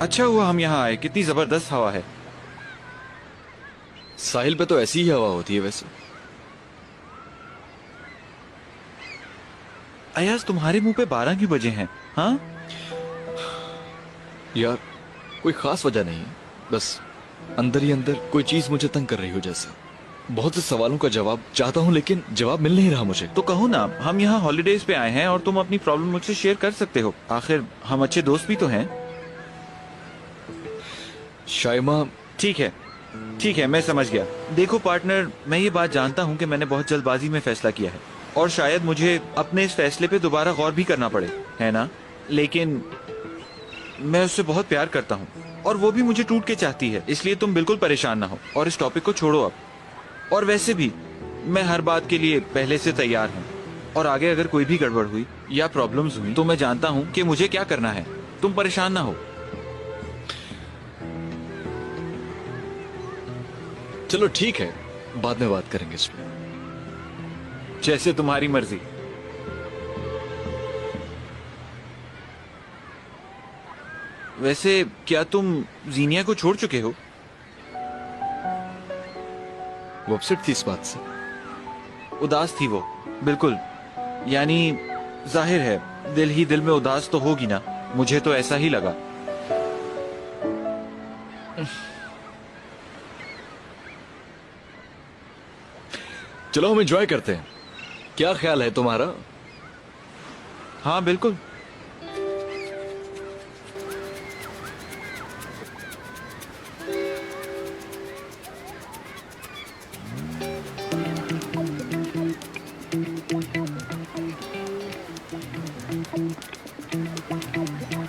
अच्छा हुआ हम यहाँ आए, कितनी जबरदस्त हवा है। साहिल पे तो ऐसी ही हवा होती है वैसे। अयाज, तुम्हारे मुंह पे 12 क्यों बजे हैं? हाँ, यार कोई खास वजह नहीं है, बस अंदर ही अंदर कोई चीज मुझे तंग कर रही हो जैसे। बहुत से सवालों का जवाब चाहता हूँ लेकिन जवाब मिल नहीं रहा मुझे। तो कहो ना, हम यहाँ हॉलीडेज पे आए हैं और तुम अपनी प्रॉब्लम मुझसे शेयर कर सकते हो। आखिर हम अच्छे दोस्त भी तो हैं। शाइमा। ठीक है, ठीक है, मैं समझ गया। देखो पार्टनर, मैं ये बात जानता हूँ कि मैंने बहुत जल्दबाजी में फैसला किया है और शायद मुझे अपने इस फैसले पे दोबारा गौर भी करना पड़े, है ना? लेकिन मैं उससे बहुत प्यार करता हूँ और वो भी मुझे टूट के चाहती है, इसलिए तुम बिल्कुल परेशान ना हो और इस टॉपिक को छोड़ो अब। और वैसे भी मैं हर बात के लिए पहले से तैयार हूँ और आगे अगर कोई भी गड़बड़ हुई या प्रॉब्लम्स हुई तो मैं जानता हूँ कि मुझे क्या करना है। तुम परेशान ना हो। चलो ठीक है, बाद में बात करेंगे इस पे। जैसे तुम्हारी मर्जी। वैसे क्या तुम जीनिया को छोड़ चुके हो? वो अपसेट थी इस बात से। उदास थी वो, बिल्कुल। यानी जाहिर है दिल ही दिल में उदास तो होगी ना, मुझे तो ऐसा ही लगा। चलो हम एंजॉय करते हैं, क्या ख्याल है तुम्हारा? हाँ बिल्कुल।